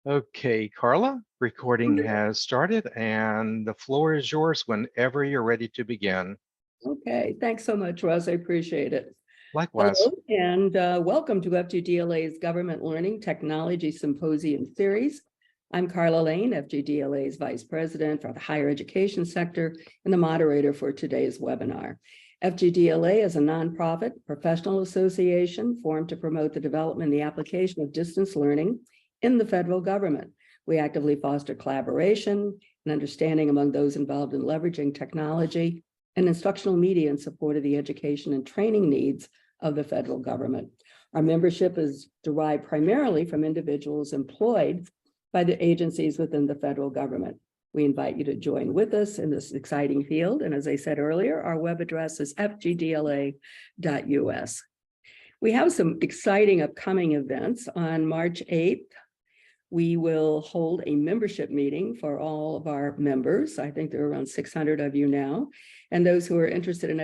Okay, Carla, recording has started and the floor is yours whenever you're ready to begin. Okay, thanks so much, Russ. I appreciate it. Likewise. Hello, and welcome to FGDLA's Government Learning Technology Symposium Series. I'm Carla Lane, FGDLA's Vice President for the Higher Education Sector and the moderator for today's webinar. FGDLA is a nonprofit professional association formed to promote the development and the application of distance learning in the federal government. We actively foster collaboration and understanding among those involved in leveraging technology and instructional media in support of the education and training needs of the federal government. Our membership is derived primarily from individuals employed by the agencies within the federal government. We invite you to join with us in this exciting field. And as I said earlier, our web address is fgdla.us. We have some exciting upcoming events. On March 8th, we will hold a membership meeting for all of our members. I think there are around 600 of you now, and those who are interested in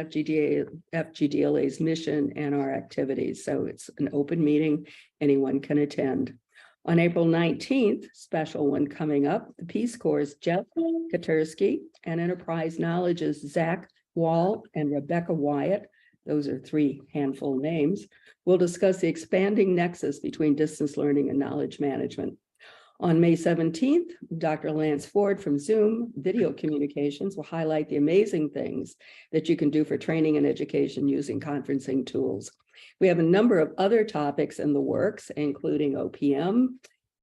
FGDLA's mission and our activities. So it's an open meeting, anyone can attend. On April 19th, special one coming up, the Peace Corps' Jeff Katersky and Enterprise Knowledge's Zach Wall and Rebecca Wyatt, those are three handful names, will discuss the expanding nexus between distance learning and knowledge management. On May 17th, Dr. Lance Ford from Zoom Video Communications will highlight the amazing things that you can do for training and education using conferencing tools. We have a number of other topics in the works, including OPM,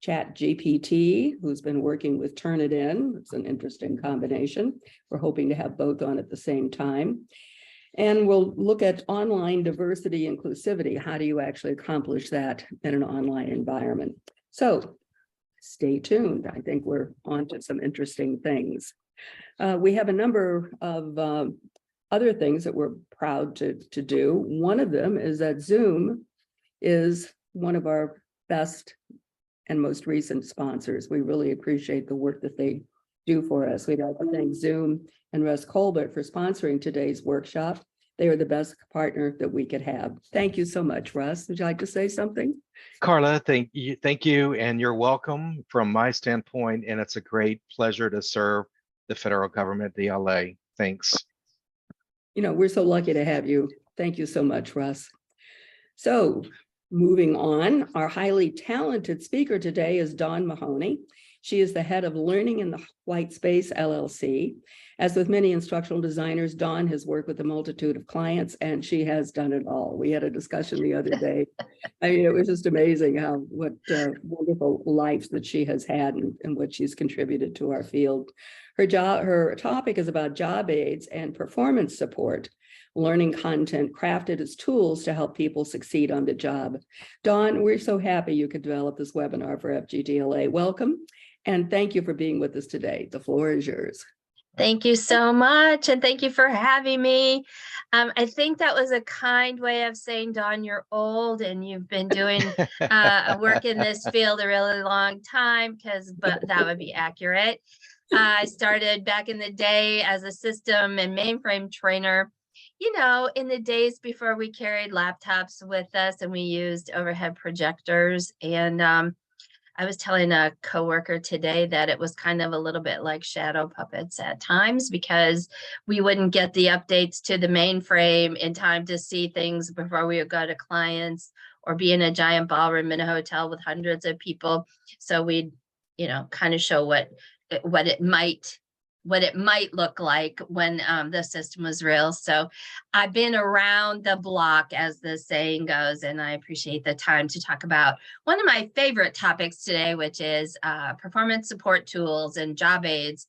ChatGPT, who's been working with Turnitin. It's an interesting combination. We're hoping to have both on at the same time. And we'll look at online diversity inclusivity. How do you actually accomplish that in an online environment? So stay tuned. I think we're on to some interesting things. We have a number of other things that we're proud to do. One of them is that Zoom is one of our best and most recent sponsors. We really appreciate the work that they do for us. We'd like to thank Zoom and Russ Colbert for sponsoring today's workshop. They are the best partner that we could have. Thank you so much, Russ. Would you like to say something? Carla, thank you, and you're welcome from my standpoint, and it's a great pleasure to serve the federal government, the LA. Thanks. You know, we're so lucky to have you. Thank you so much, Russ. So moving on, our highly talented speaker today is Dawn Mahoney. She is the head of Learning in the White Space, LLC. As with many instructional designers, Dawn has worked with a multitude of clients, and she has done it all. We had a discussion the other day. I mean, it was just amazing what wonderful life that she has had and what she's contributed to our field. Her topic is about job aids and performance support, learning content crafted as tools to help people succeed on the job. Dawn, we're so happy you could develop this webinar for FGDLA. Welcome, and thank you for being with us today. The floor is yours. Thank you so much, and thank you for having me. I think that was a kind way of saying, Dawn, you're old and you've been doing work in this field a really long time, but that would be accurate. I started back in the day as a system and mainframe trainer, you know, in the days before we carried laptops with us and we used overhead projectors. And I was telling a coworker today that it was kind of a little bit like shadow puppets at times, because we wouldn't get the updates to the mainframe in time to see things before we would go to clients, or be in a giant ballroom in a hotel with hundreds of people. So we'd, you know, kind of show what it might look like when the system was real. So I've been around the block, as the saying goes, and I appreciate the time to talk about one of my favorite topics today, which is performance support tools and job aids.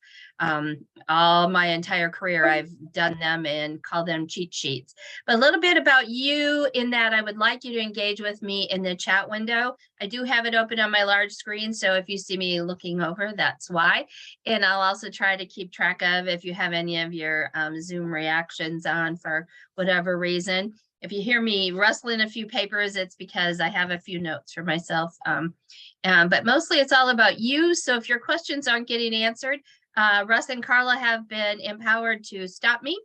All my entire career, I've done them and call them cheat sheets. But a little bit about you, in that I would like you to engage with me in the chat window. I do have it open on my large screen, so if you see me looking over, that's why. And I'll also try to keep track of if you have any of your Zoom reactions on for whatever reason. If you hear me rustling a few papers, it's because I have a few notes for myself. But mostly it's all about you. So if your questions aren't getting answered, Russ and Carla have been empowered to stop me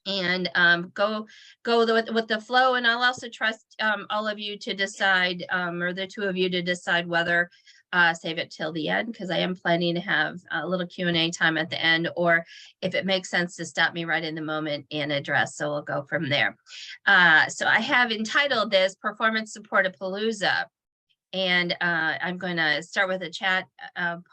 and go with the flow. And I'll also trust all of you to decide, or the two of you to decide, whether save it till the end because I am planning to have a little Q&A time at the end, or if it makes sense to stop me right in the moment and address. So we'll go from there. So I have entitled this Performance Support-a-Palooza. And I'm going to start with a chat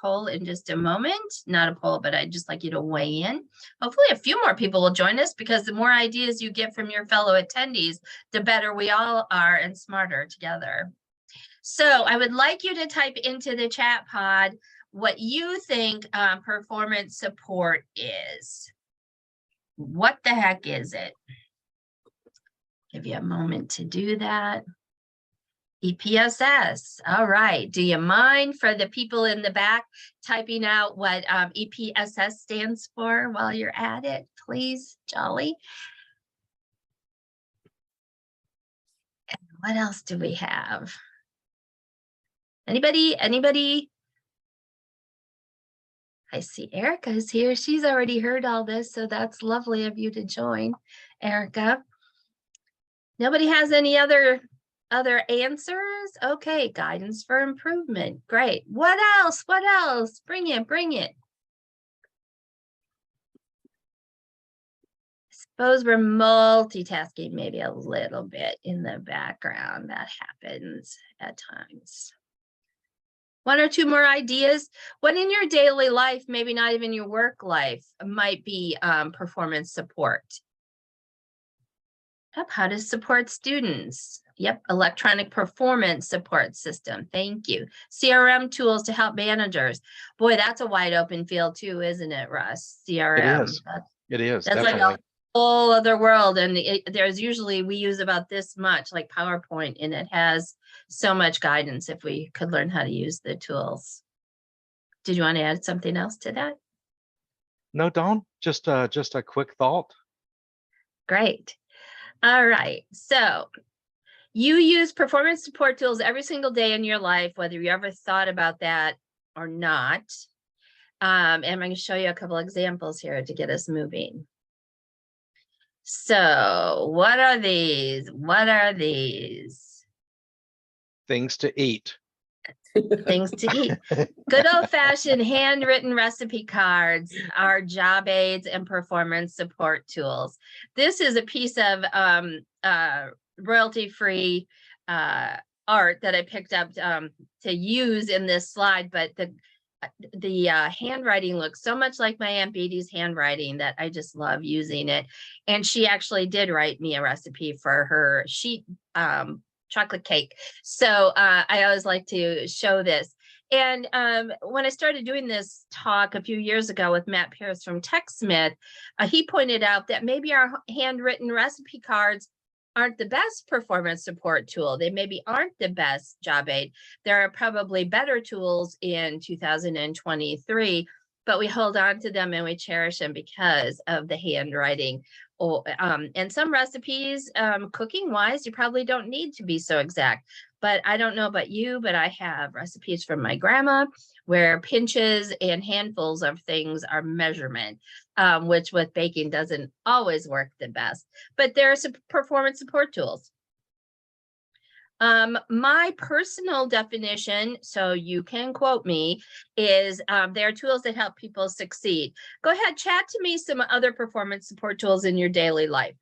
poll in just a moment. Not a poll, but I'd just like you to weigh in. Hopefully a few more people will join us, because the more ideas you get from your fellow attendees, the better we all are and smarter together. So I would like you to type into the chat pod what you think performance support is. What the heck is it? Give you a moment to do that. EPSS. All right. Do you mind, for the people in the back, typing out what EPSS stands for while you're at it, please, Jolly? And what else do we have? Anybody? I see Erica is here. She's already heard all this, so that's lovely of you to join, Erica. Nobody has any other answers? Okay, guidance for improvement. Great. What else? What else? Bring it, bring it. Suppose we're multitasking maybe a little bit in the background. That happens at times. One or two more ideas. What in your daily life, maybe not even your work life, might be performance support? Yep, how to support students. Yep, electronic performance support system. Thank you. CRM tools to help managers. Boy, that's a wide open field too, isn't it, Russ? CRM. It is. It is, That's definitely. like a whole other world. And there's usually, we use about this much, like PowerPoint, and it has so much guidance if we could learn how to use the tools. Did you want to add something else to that? No, Dawn, just a quick thought. Great. All right. So you use performance support tools every single day in your life, whether you ever thought about that or not. And I'm going to show you a couple examples here to get us moving. So what are these? What are these? Things to eat. Things to eat. Good old-fashioned handwritten recipe cards are job aids and performance support tools. This is a piece of royalty-free art that I picked up to use in this slide, but the handwriting looks so much like my Aunt Beatty's handwriting that I just love using it. And she actually did write me a recipe for her sheet chocolate cake. So I always like to show this. And when I started doing this talk a few years ago with Matt Pierce from TechSmith, he pointed out that maybe our handwritten recipe cards aren't the best performance support tool. They maybe aren't the best job aid. There are probably better tools in 2023, but we hold on to them and we cherish them because of the handwriting. And some recipes, cooking wise, you probably don't need to be so exact. But I don't know about you, but I have recipes from my grandma where pinches and handfuls of things are measurement, which with baking doesn't always work the best. But there are some performance support tools. My personal definition, so you can quote me, is there are tools that help people succeed. Go ahead, chat to me some other performance support tools in your daily life.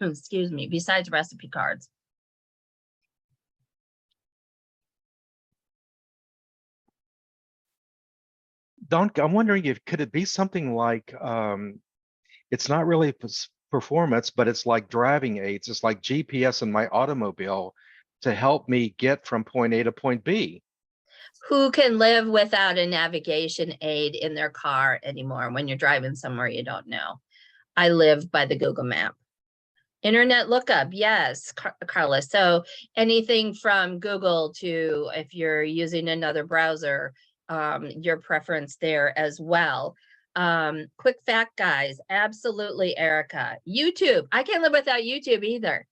Excuse me, besides recipe cards. Don, I'm wondering if could it be something like it's not really performance, but it's like driving aids. It's like GPS in my automobile to help me get from point A to point B. Who can live without a navigation aid in their car anymore when you're driving somewhere you don't know? I live by the Google map. Internet lookup, yes, Carla. So anything from Google to, if you're using another browser, your preference there as well. Quick fact, guys, absolutely, Erica. YouTube, I can't live without YouTube either.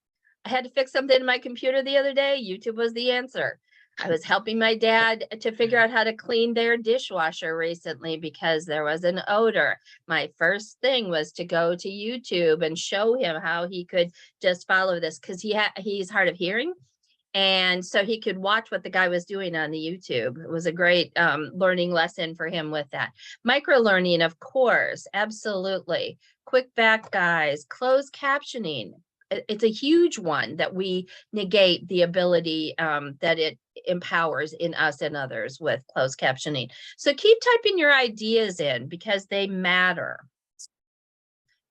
I had to fix something in my computer the other day. YouTube was the answer. I was helping my dad to figure out how to clean their dishwasher recently because there was an odor. My first thing was to go to YouTube and show him how he could just follow this because he's hard of hearing. And so he could watch what the guy was doing on the YouTube. It was a great learning lesson for him with that. Micro learning, of course, absolutely. Quick back guys, closed captioning. It's a huge one that we negate the ability that it empowers in us and others with closed captioning. So keep typing your ideas in because they matter.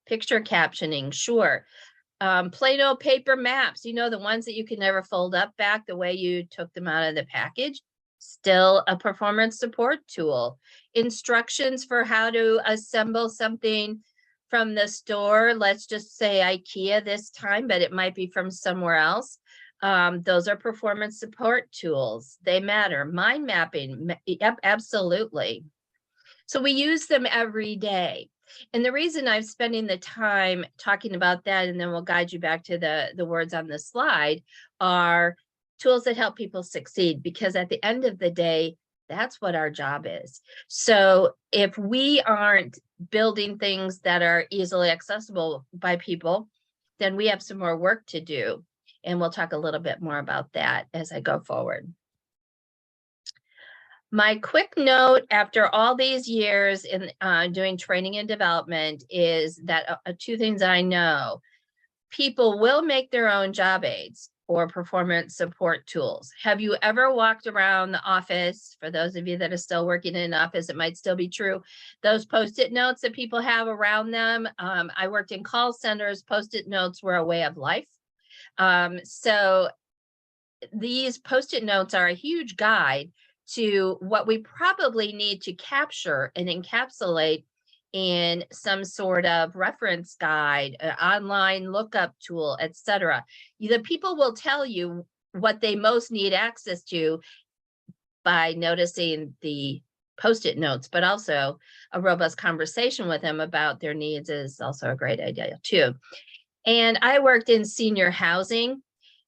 Picture captioning, sure. Plain old paper maps, you know, the ones that you can never fold up back the way you took them out of the package, still a performance support tool. Instructions for how to assemble something from the store, let's just say IKEA this time, but it might be from somewhere else. Those are performance support tools. They matter. Mind mapping, yep, absolutely. So we use them every day. And the reason I'm spending the time talking about that, and then we'll guide you back to the words on the slide, are tools that help people succeed, because at the end of the day, that's what our job is. So if we aren't building things that are easily accessible by people, then we have some more work to do. And we'll talk a little bit more about that as I go forward. My quick note after all these years in doing training and development is that two things I know. People will make their own job aids or performance support tools. Have you ever walked around the office? For those of you that are still working in an office, it might still be true. Those Post-it notes that people have around them. I worked in call centers. Post-it notes were a way of life. So these Post-it notes are a huge guide to what we probably need to capture and encapsulate in some sort of reference guide, online lookup tool, etc. The people will tell you what they most need access to by noticing the Post-it notes, but also a robust conversation with them about their needs is also a great idea too. And I worked in senior housing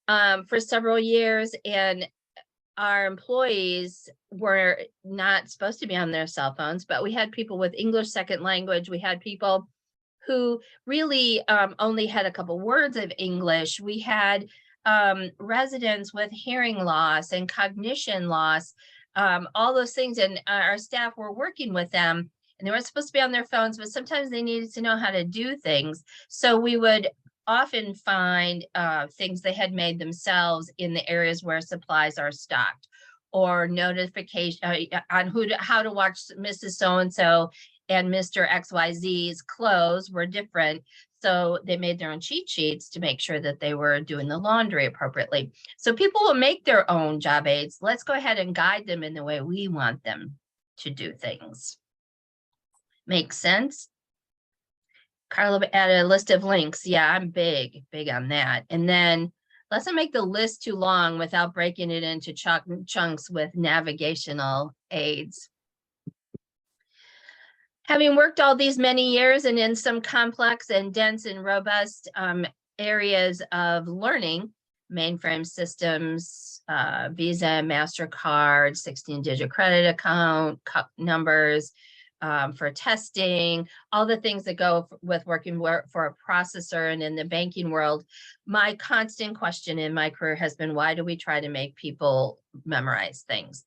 for several years, and our employees were not supposed to be on their cell phones, but we had people with English second language. We had people who really only had a couple words of English. We had residents with hearing loss and cognition loss, all those things. And our staff were working with them, and they weren't supposed to be on their phones, but sometimes they needed to know how to do things. So we would often find things they had made themselves in the areas where supplies are stocked, or notification on how to watch Mrs. So-and-so and Mr. XYZ's clothes were different. So they made their own cheat sheets to make sure that they were doing the laundry appropriately. So people will make their own job aids. Let's go ahead and guide them in the way we want them to do things. Make sense? Carla added a list of links. Yeah, I'm big on that. And then let's not make the list too long without breaking it into chunks with navigational aids. Having worked all these many years and in some complex and dense and robust areas of learning, mainframe systems, Visa, MasterCard, 16-digit credit account, numbers, for testing, all the things that go with working for a processor. And in the banking world, my constant question in my career has been, why do we try to make people memorize things?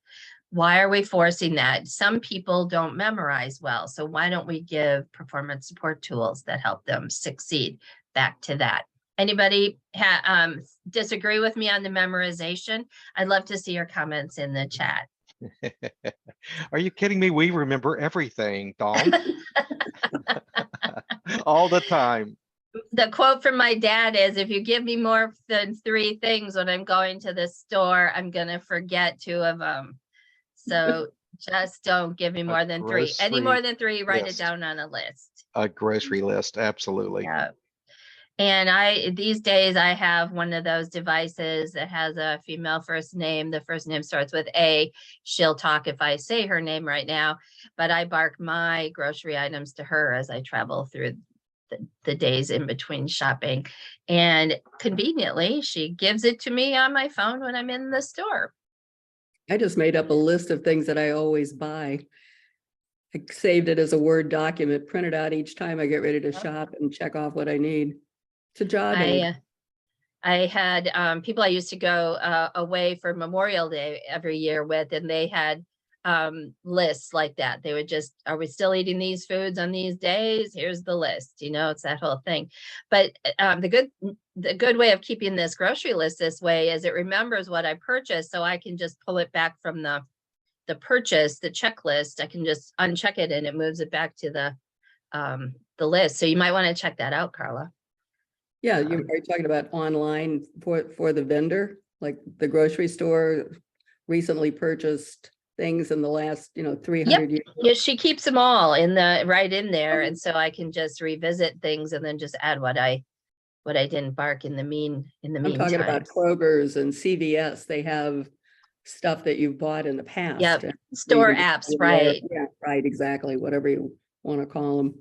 Why are we forcing that? Some people don't memorize well. So why don't we give performance support tools that help them succeed? Back to that. Anybody disagree with me on the memorization? I'd love to see your comments in the chat. Are you kidding me? We remember everything, Dawn. All the time. The quote from my dad is, if you give me more than 3 things when I'm going to the store, I'm going to forget 2 of them. So just don't give me more than 3. Any more than 3, write it down on a list. A grocery list, absolutely. Yeah. And these days I have one of those devices that has a female first name. The first name starts with A. She'll talk if I say her name right now, but I bark my grocery items to her as I travel through the days in between shopping. And conveniently, she gives it to me on my phone when I'm in the store. I just made up a list of things that I always buy. I saved it as a Word document, print it out each time I get ready to shop and check off what I need. It's a job aid. I had people I used to go away for Memorial Day every year with, and they had lists like that. They would just, are we still eating these foods on these days? Here's the list, you know, it's that whole thing. But the good way of keeping this grocery list this way is it remembers what I purchased, so I can just pull it back from the purchase, the checklist. I can just uncheck it and it moves it back to the list. So you might want to check that out, Carla. Yeah, are you talking about online for the vendor, like the grocery store recently purchased things in the last, 300 years? Yeah, she keeps them all right in there, and so I can just revisit things and then just add what I didn't bark in the meantime. I'm talking about Kroger's and CVS. They have stuff that you've bought in the past. Yep, store apps, right? Yeah, right, exactly. Whatever you want to call them.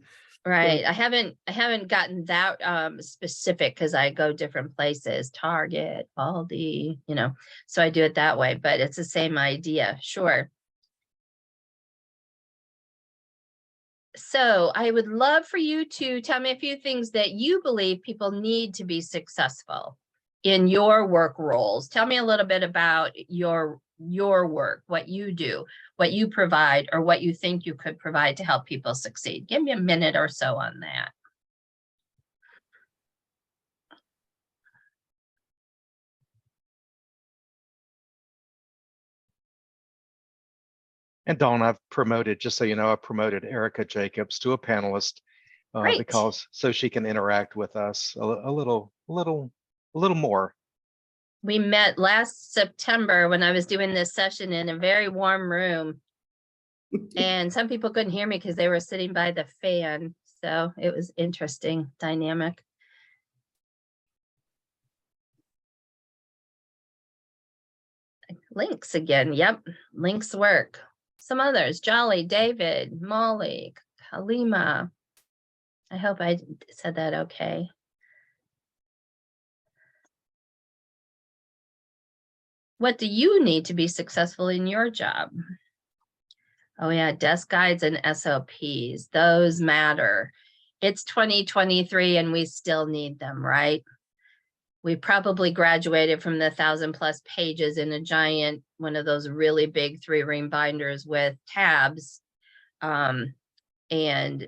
Right. So, I haven't gotten that specific because I go different places, Target, Aldi, so I do it that way, but it's the same idea. Sure. So I would love for you to tell me a few things that you believe people need to be successful in your work roles. Tell me a little bit about your work, what you do, what you provide, or what you think you could provide to help people succeed. Give me a minute or so on that. And Dawn, I've promoted, just so you know, I promoted Erica Jacobs to a panelist Great. because so she can interact with us a little more. We met last September when I was doing this session in a very warm room. And some people couldn't hear me because they were sitting by the fan. So it was interesting dynamic. Links again. Yep. Links work. Some others, Jolly, David, Molly, Halima. I hope I said that okay. What do you need to be successful in your job? Oh yeah, desk guides and SOPs, those matter. It's 2023 and we still need them, right? We probably graduated from the 1,000+ pages in a giant, one of those really big 3-ring binders with tabs. And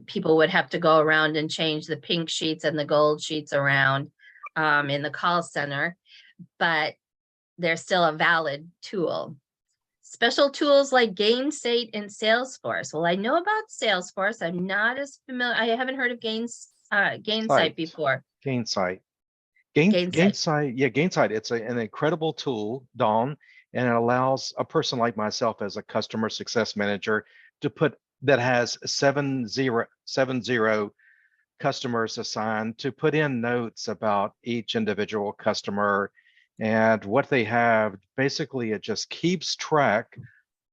people would have to go around and change the pink sheets and the gold sheets around in the call center, but they're still a valid tool. Special tools like Gainsight and Salesforce. Well, I know about Salesforce. I'm not as familiar. I haven't heard of Gainsight before. Gainsight. Gainsight. Gainsight. It's an incredible tool, Dawn, and it allows a person like myself as a customer success manager to put that has 70 customers assigned to put in notes about each individual customer and what they have. Basically, it just keeps track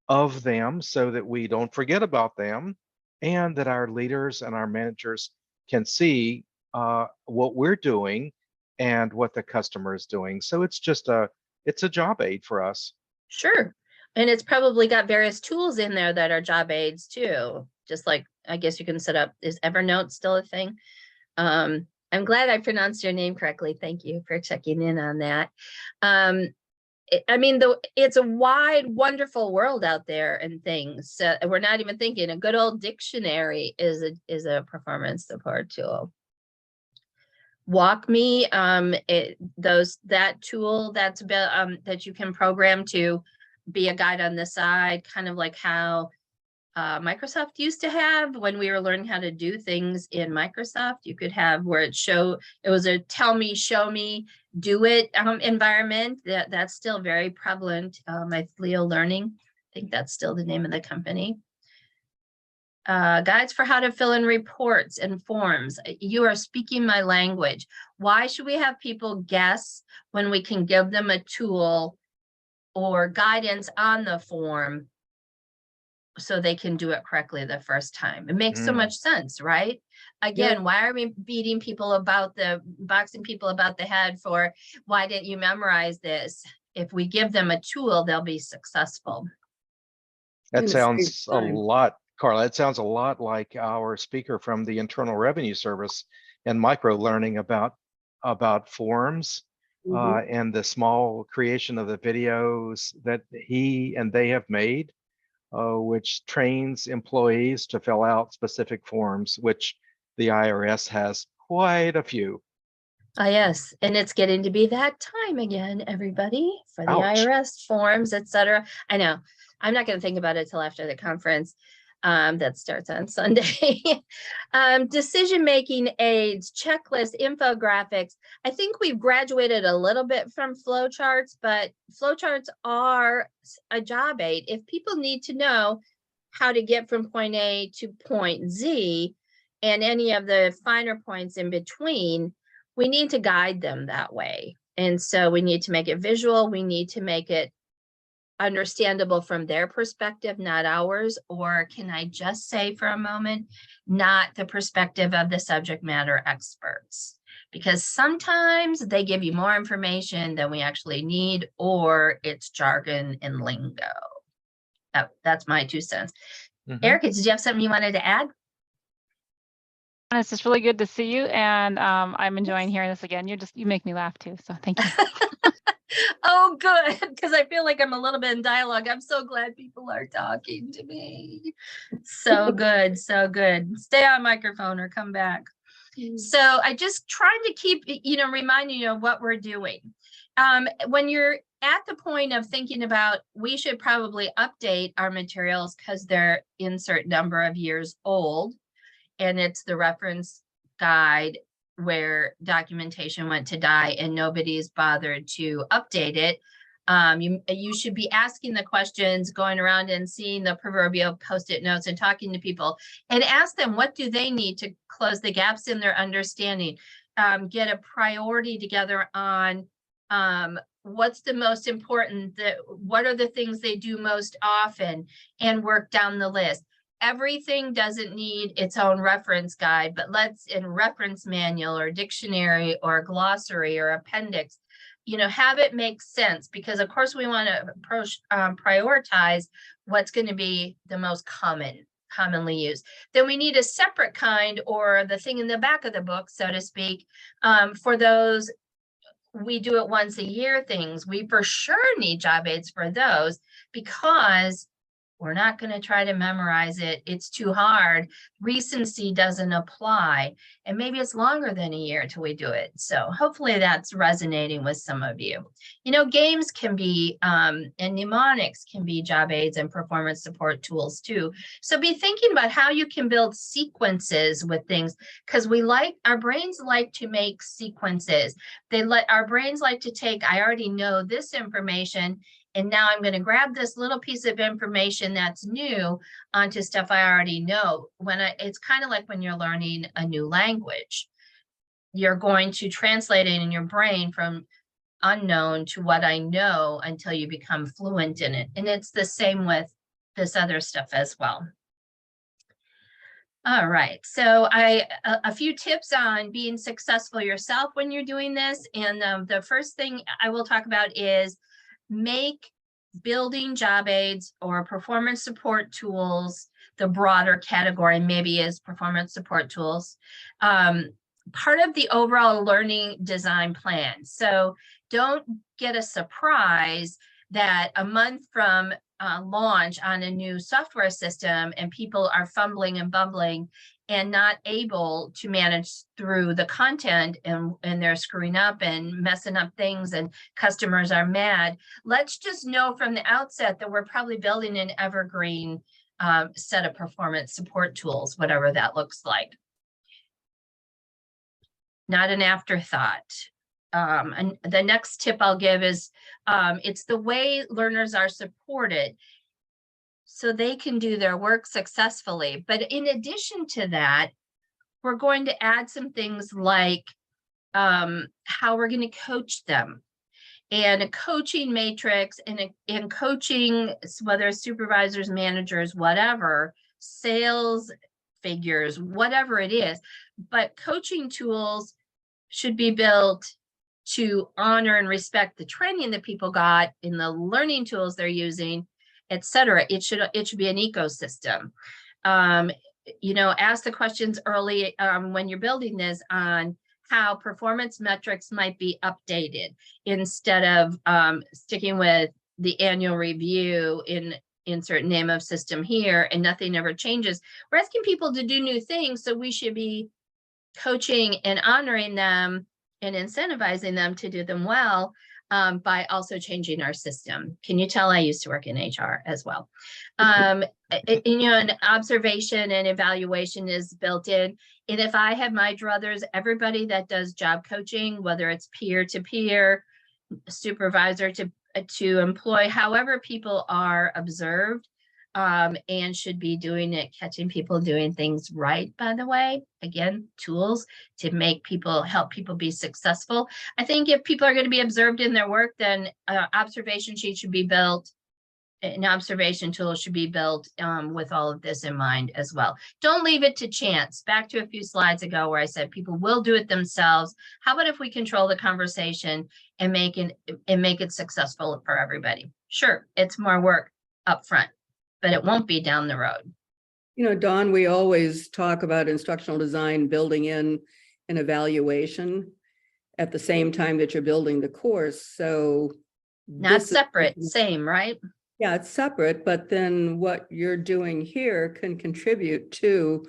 of them so that we don't forget about them and that our leaders and our managers can see what we're doing and what the customer is doing. So it's a job aid for us. Sure. And it's probably got various tools in there that are job aids too. Just like, I guess you can set up, is Evernote still a thing? I'm glad I pronounced your name correctly. Thank you for checking in on that. I mean, it's a wide, wonderful world out there and things. We're not even thinking a good old dictionary is a performance support tool. WalkMe, that tool that's that you can program to be a guide on the side, kind of like how Microsoft used to have when we were learning how to do things in Microsoft. You could have where it was a tell me, show me, do it environment. That's still very prevalent. Leo Learning, I think that's still the name of the company. Guides for how to fill in reports and forms. You are speaking my language. Why should we have people guess when we can give them a tool or guidance on the form so they can do it correctly the first time? It makes so much sense, right? Again, why are we boxing people about the head for why didn't you memorize this? If we give them a tool, they'll be successful. That sounds a lot, Carla. It sounds a lot like our speaker from the Internal Revenue Service and micro learning about forms Mhm. and the small creation of the videos that he and they have made, which trains employees to fill out specific forms, which the IRS has quite a few. Ah, yes, and it's getting to be that time again, everybody, for the Ouch. IRS forms, etc. I know. I'm not going to think about it till after the conference that starts on Sunday. Decision-making aids, checklists, infographics. I think we've graduated a little bit from flowcharts, but flowcharts are a job aid. If people need to know how to get from point A to point Z and any of the finer points in between, we need to guide them that way. And so we need to make it visual. We need to make it understandable from their perspective, not ours. Or can I just say for a moment, not the perspective of the subject matter experts? Because sometimes they give you more information than we actually need, or it's jargon and lingo. That's my 2 cents. Mhm. Erica, did you have something you wanted to add? It's just really good to see you, and I'm enjoying hearing this again. You make me laugh too, so thank you. Oh, good, because I feel like I'm a little bit in dialogue. I'm so glad people are talking to me. So good, so good. Stay on microphone or come back. So I just trying to keep, reminding you of what we're doing. When you're at the point of thinking about, we should probably update our materials because they're in certain number of years old, and it's the reference guide where documentation went to die and nobody's bothered to update it. You should be asking the questions, going around and seeing the proverbial post-it notes and talking to people and ask them, what do they need to close the gaps in their understanding? Get a priority together on what's the most important, what are the things they do most often, and work down the list. Everything doesn't need its own reference guide, but let's in reference manual or dictionary or glossary or appendix, have it make sense, because of course we want to prioritize what's going to be the most commonly used. Then we need a separate kind, or the thing in the back of the book, so to speak, for those we do it once a year things. We for sure need job aids for those, because we're not going to try to memorize it. It's too hard. Recency doesn't apply. And maybe it's longer than a year till we do it. So hopefully that's resonating with some of you. Games can be, and mnemonics can be job aids and performance support tools too. So be thinking about how you can build sequences with things, because our brains like to make sequences. Our brains like to take, I already know this information, and now I'm going to grab this little piece of information that's new onto stuff I already know. It's kind of like when you're learning a new language. You're going to translate it in your brain from unknown to what I know until you become fluent in it. And it's the same with this other stuff as well. All right, so a few tips on being successful yourself when you're doing this. And the first thing I will talk about is make building job aids or performance support tools, the broader category maybe is performance support tools, part of the overall learning design plan. So don't get a surprise that a month from launch on a new software system and people are fumbling and bumbling and not able to manage through the content, and they're screwing up and messing up things and customers are mad. Let's just know from the outset that we're probably building an evergreen set of performance support tools, whatever that looks like. Not an afterthought. And the next tip I'll give is it's the way learners are supported so they can do their work successfully. But in addition to that, we're going to add some things like how we're going to coach them, and a coaching matrix, and coaching, whether supervisors, managers, whatever, sales figures, whatever it is. But coaching tools should be built to honor and respect the training that people got in the learning tools they're using, etc. It should be an ecosystem. Ask the questions early when you're building this on how performance metrics might be updated instead of sticking with the annual review in insert name of system here and nothing ever changes. We're asking people to do new things, so we should be coaching and honoring them and incentivizing them to do them well by also changing our system. Can you tell I used to work in HR as well? An observation and evaluation is built in. And if I have my druthers, everybody that does job coaching, whether it's peer-to-peer, supervisor to employ, however people are observed, and should be doing it, catching people doing things right, by the way. Again, tools to make people, help people be successful. I think if people are going to be observed in their work, then observation sheet should be built. An observation tool should be built with all of this in mind as well. Don't leave it to chance. Back to a few slides ago where I said people will do it themselves. How about if we control the conversation and make it successful for everybody? Sure, it's more work up front, but it won't be down the road. You know, Dawn, we always talk about instructional design building in an evaluation at the same time that you're building the course. So not separate, same, right? Yeah, it's separate, but then what you're doing here can contribute to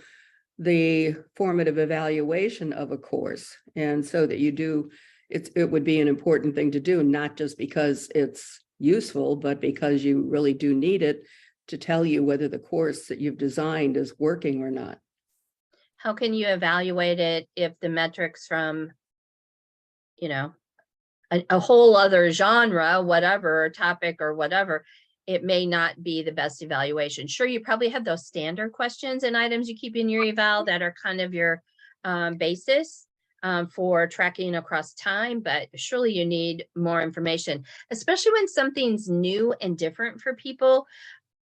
the formative evaluation of a course. And so that you do, it would be an important thing to do, not just because it's useful, but because you really do need it to tell you whether the course that you've designed is working or not. How can you evaluate it if the metrics from, you know, a whole other genre, whatever, topic or whatever, it may not be the best evaluation. Sure, you probably have those standard questions and items you keep in your eval that are kind of your basis for tracking across time, but surely you need more information, especially when something's new and different for people.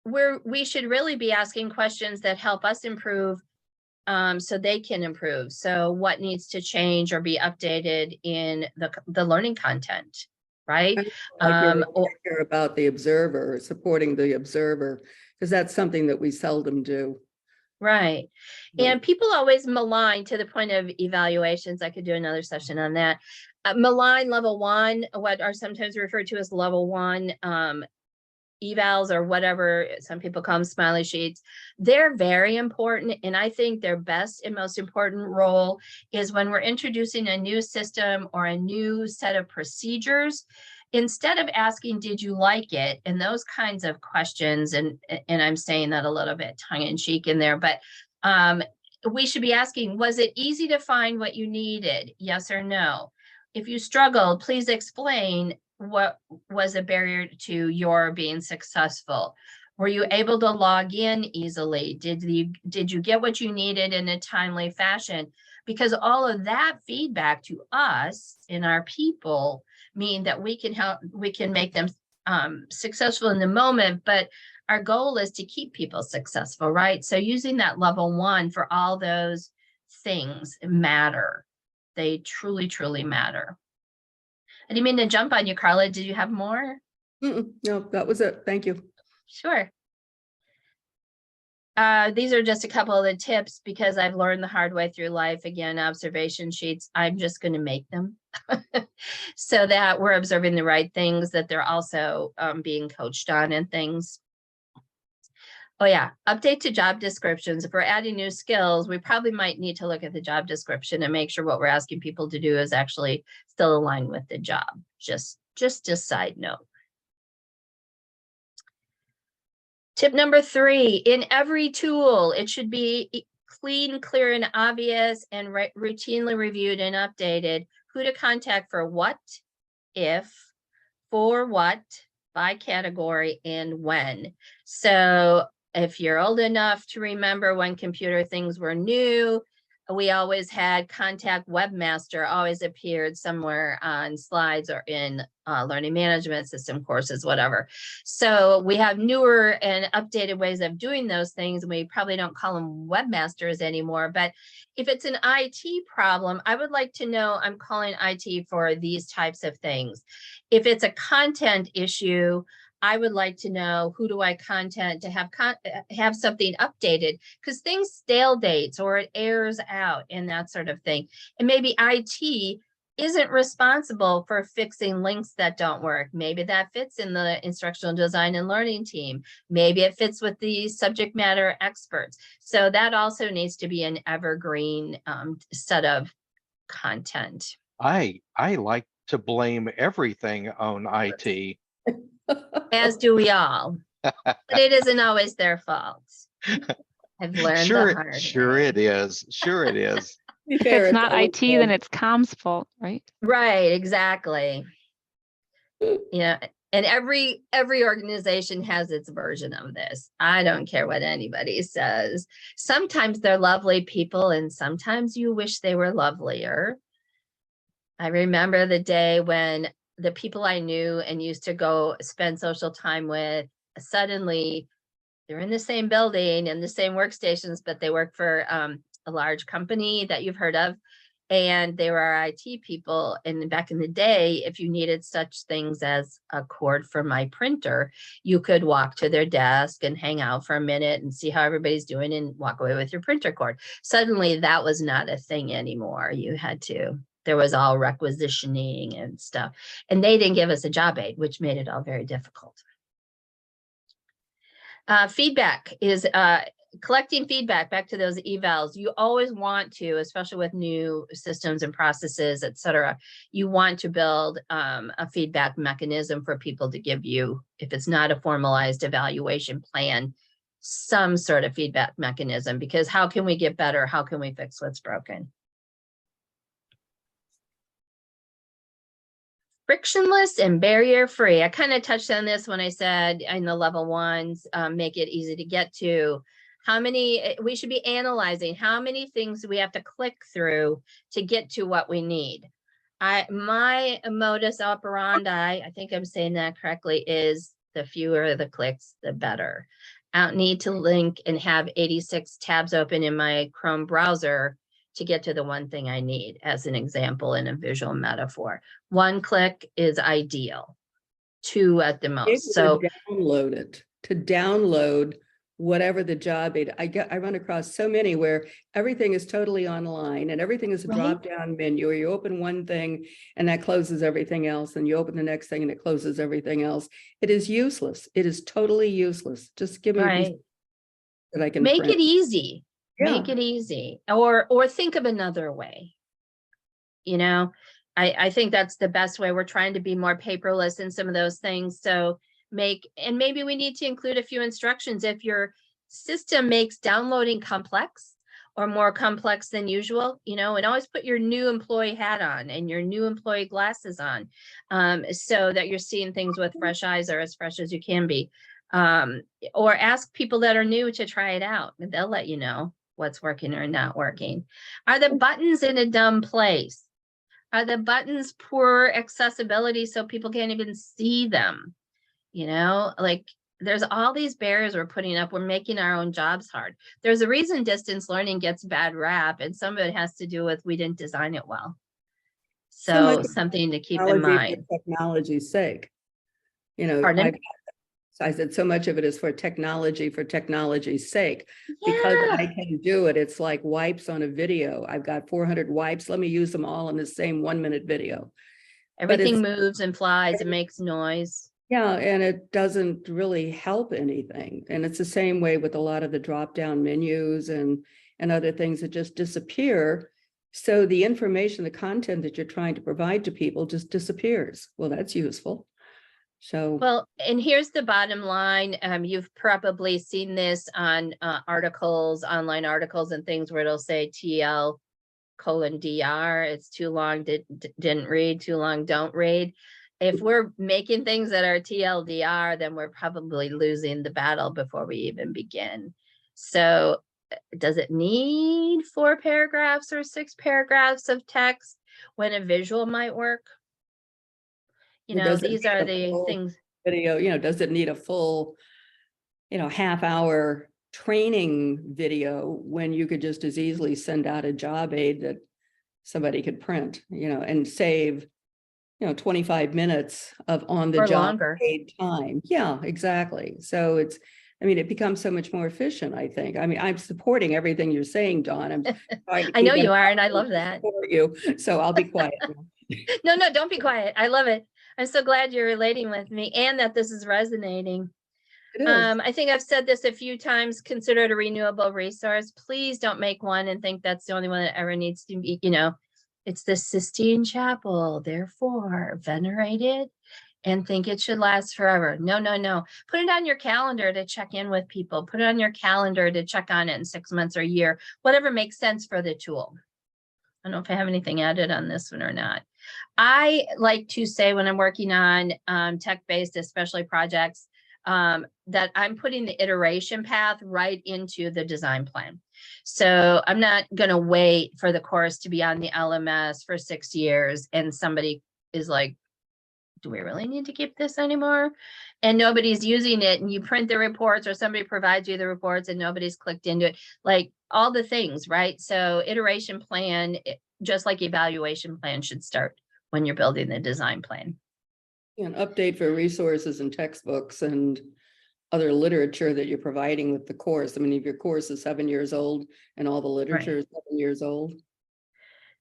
We should really be asking questions that help us improve so they can improve. So what needs to change or be updated in the learning content, right? Care about the observer, supporting the observer, because that's something that we seldom do. Right. And people always malign to the point of evaluations. I could do another session on that. Malign level 1, what are sometimes referred to as level 1 evals or whatever some people call them, smiley sheets. They're very important, and I think their best and most important role is when we're introducing a new system or a new set of procedures. Instead of asking, did you like it, and those kinds of questions, and I'm saying that a little bit tongue-in-cheek in there, but we should be asking, was it easy to find what you needed? Yes or no? If you struggled, please explain what was a barrier to your being successful. Were you able to log in easily? Did you get what you needed in a timely fashion? Because all of that feedback to us and our people mean that we can make them successful in the moment, but our goal is to keep people successful, right? So using that level 1 for all those things matter. They truly, truly matter. I didn't mean to jump on you, Carla. Did you have more? No, that was it. Thank you. Sure. These are just a couple of the tips because I've learned the hard way through life. Again, observation sheets, I'm just going to make them so that we're observing the right things, that they're also being coached on and things. Oh yeah, update to job descriptions. If we're adding new skills, we probably might need to look at the job description and make sure what we're asking people to do is actually still aligned with the job. Just a side note. Tip number 3, in every tool, it should be clean, clear, and obvious, and routinely reviewed and updated. Who to contact for what, if, for what, by category, and when. So if you're old enough to remember when computer things were new, we always had contact webmaster, always appeared somewhere on slides or in learning management system courses, whatever. So we have newer and updated ways of doing those things. We probably don't call them webmasters anymore, but if it's an IT problem, I would like to know I'm calling IT for these types of things. If it's a content issue, I would like to know, who do I contact to have something updated, because things stale dates or it errors out and that sort of thing. And maybe IT isn't responsible for fixing links that don't work. Maybe that fits in the instructional design and learning team. Maybe it fits with the subject matter experts. So that also needs to be an evergreen set of content. I like to blame everything on IT. As do we all. But it isn't always their fault. I've learned the hard Sure way. it is. Sure it is. Be If fair, it's not always IT, good. then it's comms fault, right? Right, exactly. Yeah, and every organization has its version of this. I don't care what anybody says. Sometimes they're lovely people, and sometimes you wish they were lovelier. I remember the day when the people I knew and used to go spend social time with, suddenly they're in the same building and the same workstations, but they work for a large company that you've heard of. And they were our IT people. And back in the day, if you needed such things as a cord for my printer, you could walk to their desk and hang out for a minute and see how everybody's doing and walk away with your printer cord. Suddenly that was not a thing anymore. There was all requisitioning and stuff. And they didn't give us a job aid, which made it all very difficult. Feedback is collecting feedback back to those evals. You always want to, especially with new systems and processes, et cetera, you want to build a feedback mechanism for people to give you, if it's not a formalized evaluation plan, some sort of feedback mechanism, because how can we get better? How can we fix what's broken? Frictionless and barrier-free. I kind of touched on this when I said in the level ones, make it easy to get to. We should be analyzing how many things we have to click through to get to what we need. My modus operandi, I think I'm saying that correctly, is the fewer the clicks, the better. I don't need to link and have 86 tabs open in my Chrome browser to get to the one thing I need, as an example in a visual metaphor. One click is ideal, 2 at the most. So download it, to download whatever the job aid. I run across so many where everything is totally online and everything is a Right. drop-down menu, or you open one thing and that closes everything else, and you open the next thing and it closes everything else. It is useless. It is totally useless. Just give me a piece right, that I can make print. it easy. Make Yeah. it easy, or think of another way. You know, I think that's the best way. We're trying to be more paperless in some of those things. So and maybe we need to include a few instructions if your system makes downloading complex or more complex than usual, and always put your new employee hat on and your new employee glasses on, so that you're seeing things with fresh eyes, or as fresh as you can be. Or ask people that are new to try it out, and they'll let you know what's working or not working. Are the buttons in a dumb place? Are the buttons poor accessibility so people can't even see them? Like, there's all these barriers we're putting up. We're making our own jobs hard. There's a reason distance learning gets bad rap, and some of it has to do with we didn't design it well. So something to keep in mind. For technology's sake. Pardon? I said so much of it is for technology's sake. Because Yeah. I can do it. It's like wipes on a video. I've got 400 wipes. Let me use them all in the same 1-minute video. Everything moves and flies and makes noise. Yeah, and it doesn't really help anything. And it's the same way with a lot of the drop-down menus and other things that just disappear. So the information, the content that you're trying to provide to people just disappears. Well, that's useful. So, well, and here's the bottom line. You've probably seen this on articles, online articles and things where it'll say TL:DR. It's too long, didn't read, too long, don't read. If we're making things that are TLDR, then we're probably losing the battle before we even begin. So does it need 4 paragraphs or 6 paragraphs of text when a visual might work? These are the things. Video, does it need a full, half-hour training video when you could just as easily send out a job aid that somebody could print, and save 25 minutes of on the Or job longer. paid time. Yeah, exactly. So it becomes so much more efficient, I think. I mean, I'm supporting everything you're saying, Dawn. I'm trying to I know keep you are, and I it love that. for you. So I'll be quiet now. No, don't be quiet. I love it. I'm so glad you're relating with me and that this is resonating. It is. I think I've said this a few times, consider it a renewable resource. Please don't make one and think that's the only one that ever needs to be, it's the Sistine Chapel, therefore venerated and think it should last forever. No, no, no. Put it on your calendar to check in with people. Put it on your calendar to check on it in 6 months or a year, whatever makes sense for the tool. I don't know if I have anything added on this one or not. I like to say when I'm working on tech-based, especially projects, that I'm putting the iteration path right into the design plan. So I'm not going to wait for the course to be on the LMS for 6 years and somebody is like, do we really need to keep this anymore? And nobody's using it, and you print the reports or somebody provides you the reports and nobody's clicked into it, like all the things, right? So iteration plan, just like evaluation plan, should start when you're building the design plan. An update for resources and textbooks and other literature that you're providing with the course. I mean, if your course is 7 years old and all the literature is 7 years old.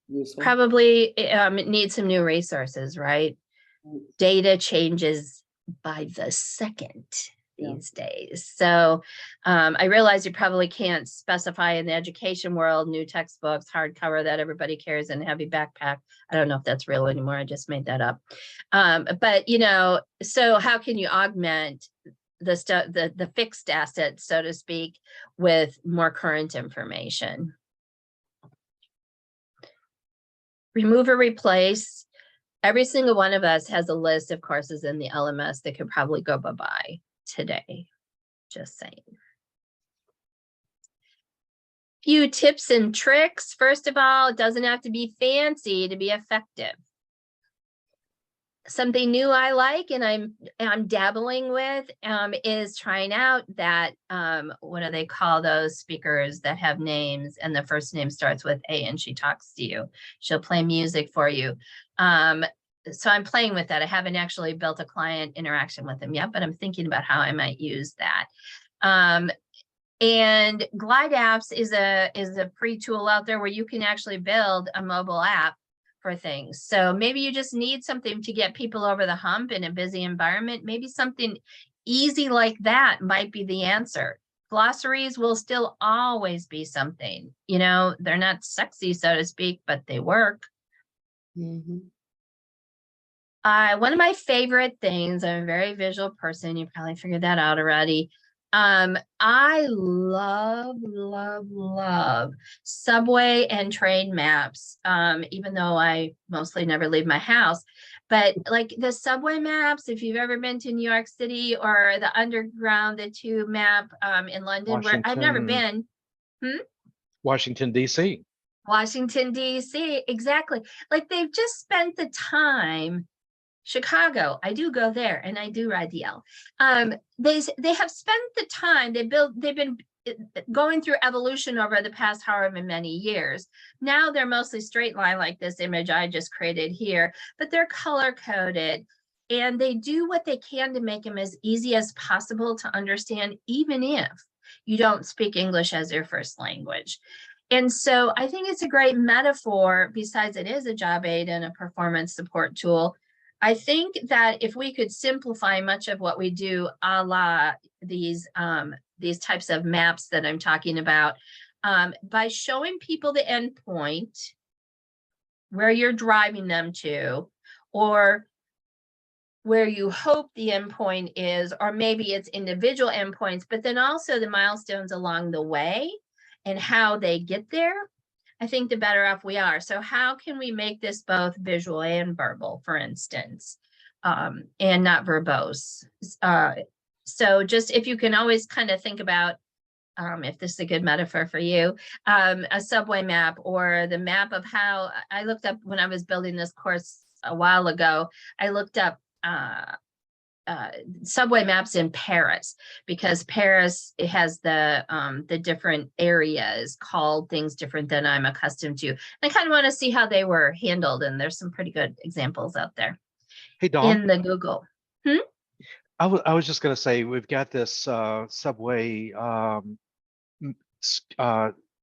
Useful. Probably it needs some new resources, right? Data changes by the second these days. So I realize you probably can't specify in the education world new textbooks, hardcover that everybody carries in a heavy backpack. I don't know if that's real anymore. I just made that up. But so how can you augment the stuff, the fixed assets, so to speak, with more current information? Remove or replace. Every single one of us has a list of courses in the LMS that could probably go bye-bye today. Just saying. Few tips and tricks. First of all, it doesn't have to be fancy to be effective. Something new I like and I'm dabbling with is trying out that what do they call those speakers that have names and the first name starts with A and she talks to you. She'll play music for you. So I'm playing with that. I haven't actually built a client interaction with them yet, but I'm thinking about how I might use that. And Glide Apps is a free tool out there where you can actually build a mobile app for things. So maybe you just need something to get people over the hump in a busy environment. Maybe something easy like that might be the answer. Glossaries will still always be something, they're not sexy, so to speak, but they work. Mm-hmm. One of my favorite things, I'm a very visual person, you probably figured that out already. I love subway and train maps, even though I mostly never leave my house. But like the subway maps, if you've ever been to New York City, or the underground, the tube map in London, where I've never been. Washington, D.C. Washington, D.C., exactly. Like they've just spent the time. Chicago, I do go there and I do ride the L. They have spent the time, they've been going through evolution over the past however many years. Now they're mostly straight line like this image I just created here, but they're color coded and they do what they can to make them as easy as possible to understand, even if you don't speak English as your first language. And so I think it's a great metaphor, besides it is a job aid and a performance support tool. I think that if we could simplify much of what we do, a la these types of maps that I'm talking about, by showing people the endpoint, where you're driving them to, or where you hope the endpoint is, or maybe it's individual endpoints, but then also the milestones along the way and how they get there, I think the better off we are. So how can we make this both visual and verbal, for instance, and not verbose? So just if you can always kind of think about, if this is a good metaphor for you, a subway map, or the map of how I looked up when I was building this course a while ago, I looked up subway maps in Paris, because Paris has the different areas called things different than I'm accustomed to. I kind of want to see how they were handled, and there's some pretty good examples out there. Hey, Dawn, in the Google. I was just going to say, we've got this subway m-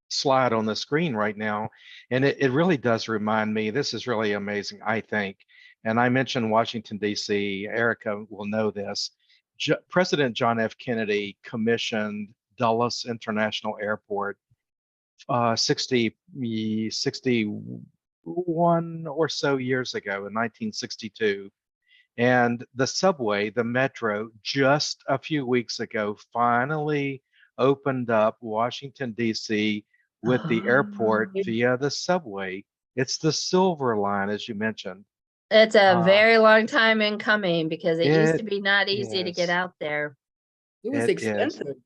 slide on the screen right now, and it really does remind me, this is really amazing, I think. And I mentioned Washington, D.C. Erica will know this. President John F. Kennedy commissioned Dulles International Airport 61 or so years ago in 1962. And the subway, the metro, just a few weeks ago, finally opened up Washington, D.C. with the airport Oh. via the subway. It's the Silver Line, as you mentioned. It's a Uh, very long time in coming because it used to it be not easy to get is. out there. It was It is. expensive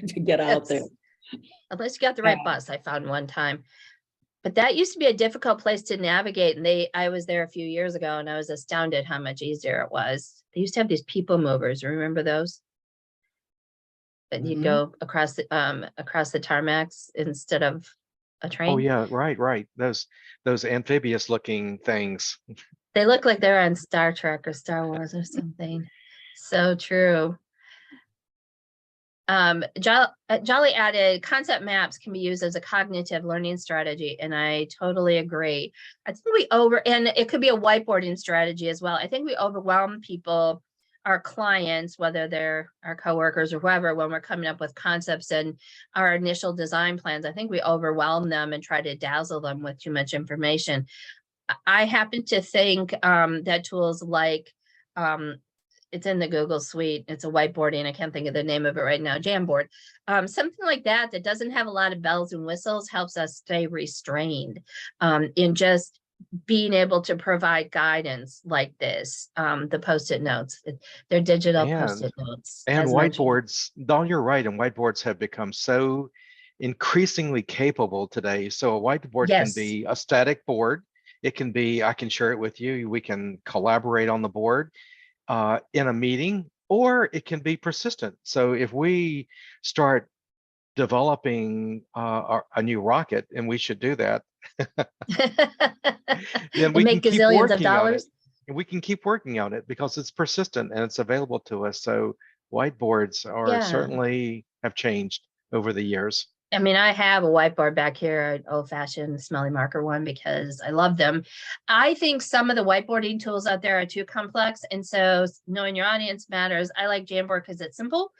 to get out there. Yes. Unless you got the Yeah. right bus, I found one time. But that used to be a difficult place to navigate. And I was there a few years ago and I was astounded how much easier it was. They used to have these people movers. Remember those? But you'd Mhm. go across the tarmacs instead of a Oh train. yeah, right. Those amphibious looking things. They look like they're on Star Trek or Star Wars or something. So true. Jolly added concept maps can be used as a cognitive learning strategy, and I totally agree. I think and it could be a whiteboarding strategy as well. I think we overwhelm people, our clients, whether they're our coworkers or whoever, when we're coming up with concepts and our initial design plans. I think we overwhelm them and try to dazzle them with too much information. I happen to think that tools like it's in the Google suite. It's a whiteboarding. I can't think of the name of it right now. Jamboard. Something like that that doesn't have a lot of bells and whistles helps us stay restrained in just being able to provide guidance like this. The Post-it notes, they're digital Post-it notes. And as mentioned. whiteboards, Don, you're right. And whiteboards have become so increasingly capable today. So a whiteboard can Yes. be a static board. It can be, I can share it with you. We can collaborate on the board in a meeting, or it can be persistent. So if we start developing a new rocket, and we should do that, then And we can make keep gazillions of working on it. dollars. And we can keep working on it because it's persistent and it's available to us. So whiteboards are Yeah. certainly have changed over the years. I mean, I have a whiteboard back here, an old-fashioned smelly marker one, because I love them. I think some of the whiteboarding tools out there are too complex. And so knowing your audience matters. I like Jamboard because it's simple.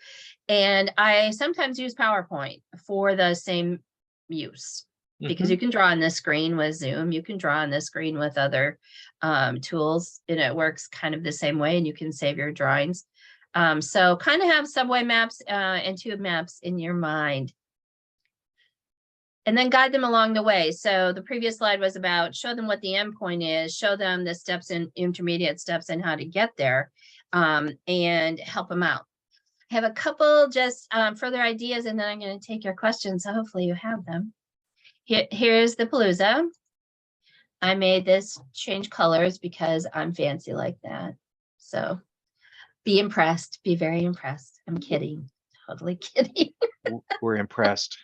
And I sometimes use PowerPoint for the same use. Because you can draw on this screen with Zoom, you can draw on this screen with other tools, and it works kind of the same way, and you can save your drawings. So kind of have subway maps and tube maps in your mind. And then guide them along the way. So the previous slide was about show them what the endpoint is, show them the steps and intermediate steps and how to get there, and help them out. I have a couple just further ideas, and then I'm going to take your questions. So hopefully you have them. Here's the Palooza. I made this change colors because I'm fancy like that. So be impressed, be very impressed. I'm kidding, totally kidding. We're impressed.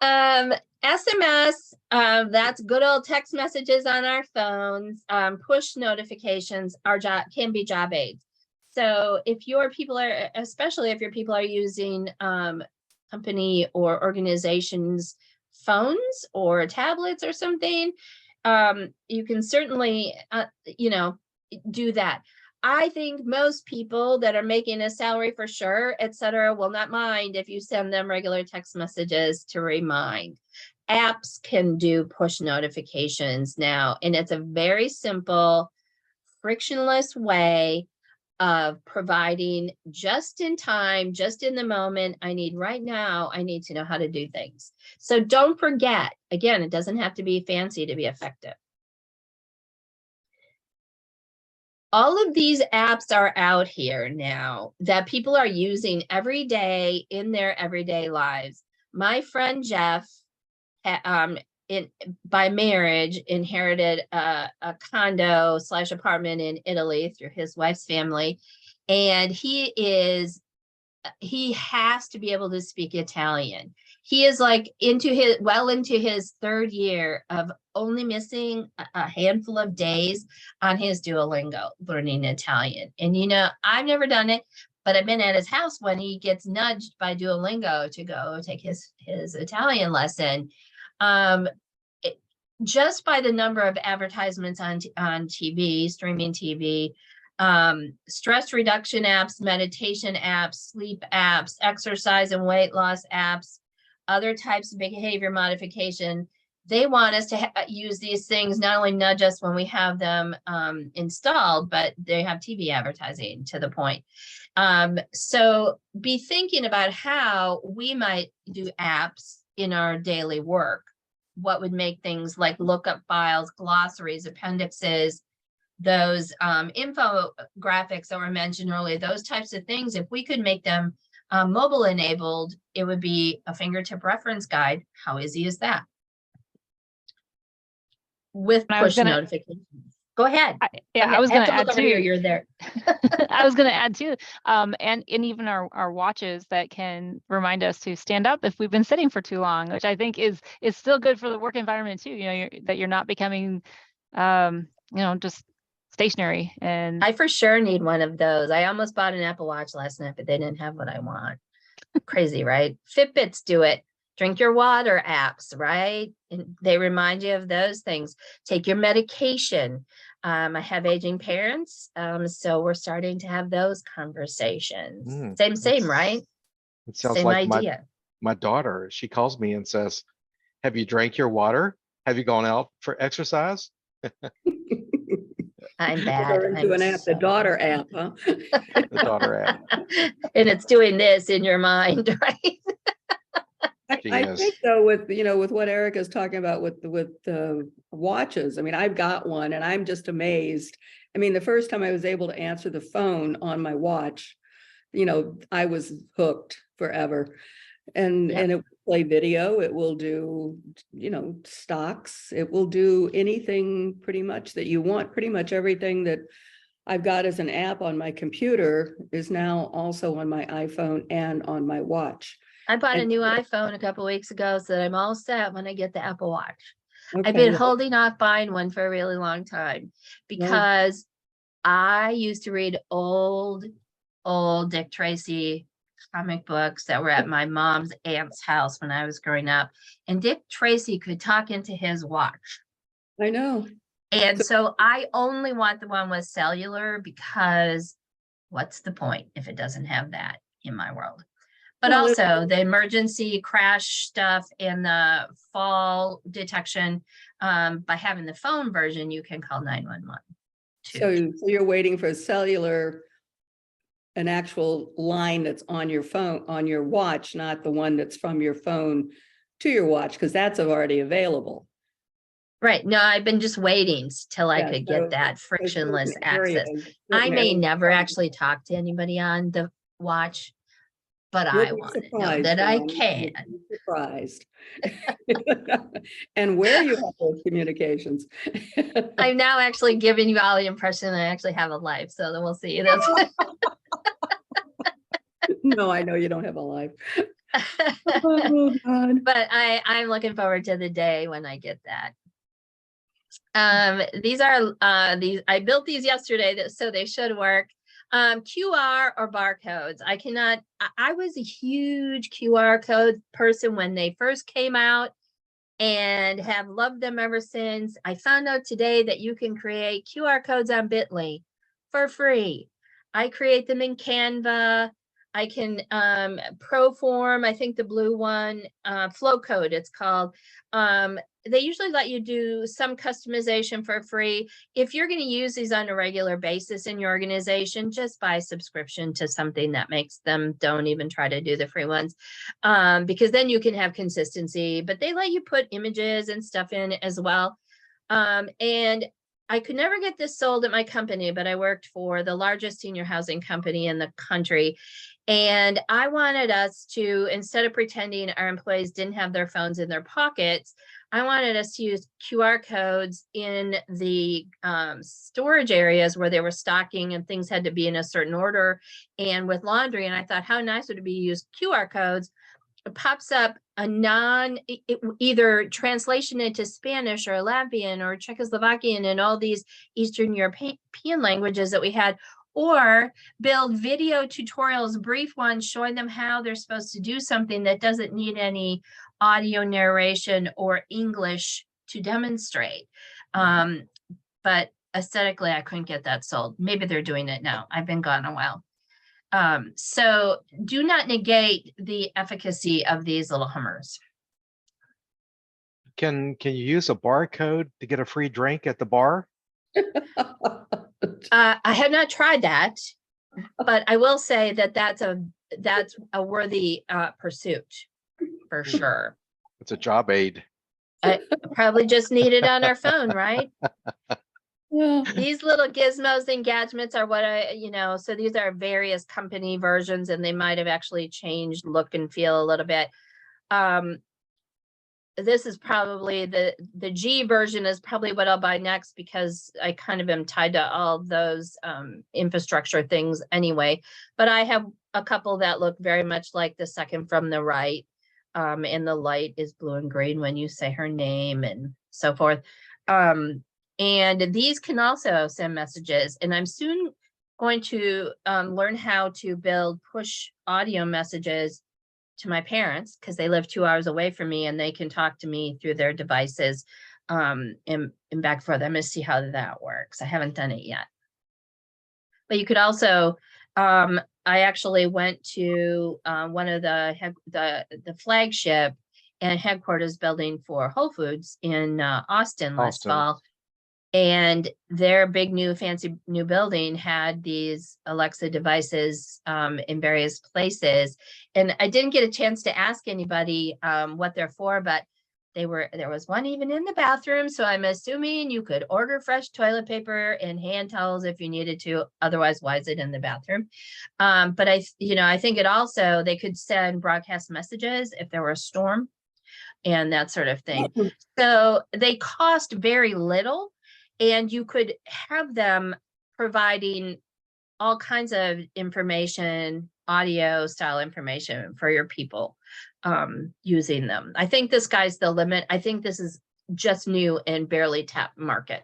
SMS, that's good old text messages on our phones. Push notifications can be job aids. So if your people are, especially if your people are using company or organizations phones or tablets or something, you can certainly do that. I think most people that are making a salary for sure, etc., will not mind if you send them regular text messages to remind. Apps can do push notifications now, and it's a very simple, frictionless way of providing just in time, just in the moment. I need right now, I need to know how to do things. So don't forget, again, it doesn't have to be fancy to be effective. All of these apps are out here now that people are using every day in their everyday lives. My friend Jeff, by marriage, inherited a condo / apartment in Italy through his wife's family. And he is he has to be able to speak Italian. He is like into his third year of only missing a handful of days on his Duolingo learning Italian. And I've never done it, but I've been at his house when he gets nudged by Duolingo to go take his Italian lesson. Just by the number of advertisements on TV, streaming TV, stress reduction apps, meditation apps, sleep apps, exercise and weight loss apps, other types of behavior modification. They want us to use these things, not only nudge us when we have them installed, but they have TV advertising to the point. So be thinking about how we might do apps in our daily work. What would make things like lookup files, glossaries, appendixes, those infographics that were mentioned earlier, those types of things, if we could make them mobile enabled, it would be a fingertip reference guide. How easy is that? With push notifications. Go ahead. I was going to add too. You're there. I was going to add too, and even our watches that can remind us to stand up if we've been sitting for too long, which I think is still good for the work environment too. That you're not becoming, just stationary. And I for sure need one of those. I almost bought an Apple Watch last night, but they didn't have what I want. Crazy, right? Fitbits do it. Drink your water apps, right? And they remind you of those things. Take your medication. I have aging parents, so we're starting to have those conversations. Same, right? It sounds same like idea. My daughter, she calls me and says, have you drank your water? Have you gone out for exercise? An I'm bad. app, the daughter app, huh? The daughter app. And it's doing this in your mind, right? I think though, with what Eric is talking about with the watches, I mean, I've got one and I'm just amazed. I mean, the first time I was able to answer the phone on my watch, I was hooked forever. And it will play video, it will do, stocks, it will do anything pretty much that you want. Pretty much everything that I've got as an app on my computer is now also on my iPhone and on my watch. I bought a new iPhone a couple of weeks ago, so that I'm all set when I get the Apple Watch. Okay, I've been holding off buying one for a really long time because I used to read old Dick Tracy comic books that were at my mom's aunt's house when I was growing up. And Dick Tracy could talk into his watch. I know. And so I only want the one with cellular because what's the point if it doesn't have that in my world? But also the emergency crash stuff and the fall detection, by having the phone version, you can call 911. So you're waiting for a cellular, an actual line that's on your phone, on your watch, not the one that's from your phone to your watch, because that's already available. Right. No, I've been just waiting till I could get that frictionless access. I may never actually talk to anybody on the watch, but I want to know that I can. Surprised. And where you have those communications. I'm now actually giving you all the impression that I actually have a life. So then we'll see. No, I know you don't have a life. Oh, God. But I'm looking forward to the day when I get that. These are I built these yesterday, so they should work. QR or barcodes. I was a huge QR code person when they first came out and have loved them ever since. I found out today that you can create QR codes on Bitly for free. I create them in Canva. I can Proform, I think the blue one, Flow Code it's called. They usually let you do some customization for free. If you're going to use these on a regular basis in your organization, just buy a subscription to something that makes them. Don't even try to do the free ones, because then you can have consistency, but they let you put images and stuff in as well. And I could never get this sold at my company, but I worked for the largest senior housing company in the country. And I wanted us to, instead of pretending our employees didn't have their phones in their pockets, I wanted us to use QR codes in the storage areas where they were stocking and things had to be in a certain order, and with laundry. And I thought, how nice would it be to use QR codes? It pops up a either translation into Spanish or Latvian or Czechoslovakian and all these Eastern European languages that we had, or build video tutorials, brief ones, showing them how they're supposed to do something that doesn't need any audio narration or English to demonstrate. But aesthetically, I couldn't get that sold. Maybe they're doing it now. I've been gone a while. So do not negate the efficacy of these little Hummers. Can you use a barcode to get a free drink at the bar? I have not tried that, but I will say that that's a worthy pursuit for sure. It's a job aid. I probably just need it on our phone, right? Yeah. These little gizmos and gadgets are what so these are various company versions, and they might have actually changed look and feel a little bit. This is probably the G version is probably what I'll buy next, because I kind of am tied to all those infrastructure things anyway. But I have a couple that look very much like the second from the right. And the light is blue and green when you say her name and so forth. And these can also send messages. And I'm soon going to learn how to build push audio messages to my parents, because they live 2 hours away from me and they can talk to me through their devices and back for them to see how that works. I haven't done it yet. But you could also, I actually went to one of the flagship and headquarters building for Whole Foods in Austin last fall. And their big new fancy new building had these Alexa devices in various places. And I didn't get a chance to ask anybody what they're for, but there was one even in the bathroom. So I'm assuming you could order fresh toilet paper and hand towels if you needed to. Otherwise, why is it in the bathroom? But I think it also, they could send broadcast messages if there were a storm and that sort of thing. So they cost very little. And you could have them providing all kinds of information, audio style information for your people using them. I think the sky's the limit. I think this is just new and barely tapped market.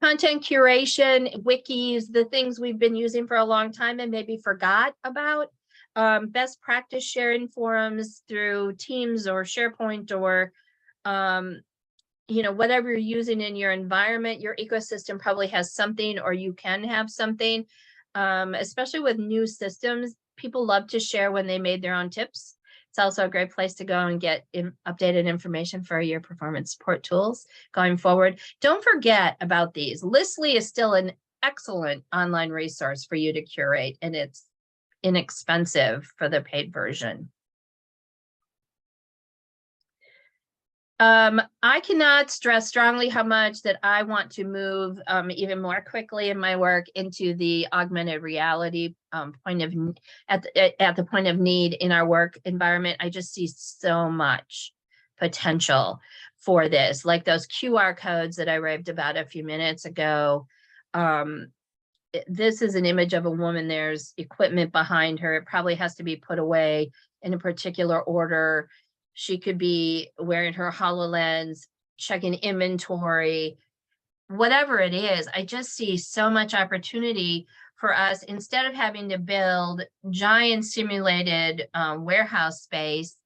Content curation, wikis, the things we've been using for a long time and maybe forgot about. Best practice sharing forums through Teams or SharePoint or whatever you're using in your environment. Your ecosystem probably has something, or you can have something, especially with new systems. People love to share when they made their own tips. It's also a great place to go and get updated information for your performance support tools going forward. Don't forget about these. Listly is still an excellent online resource for you to curate, and it's inexpensive for the paid version. I cannot stress strongly how much that I want to move even more quickly in my work into the augmented reality point of at the point of need in our work environment. I just see so much potential for this, like those QR codes that I raved about a few minutes ago. This is an image of a woman. There's equipment behind her. It probably has to be put away in a particular order. She could be wearing her HoloLens, checking inventory, whatever it is. I just see so much opportunity for us, instead of having to build giant simulated warehouse spaces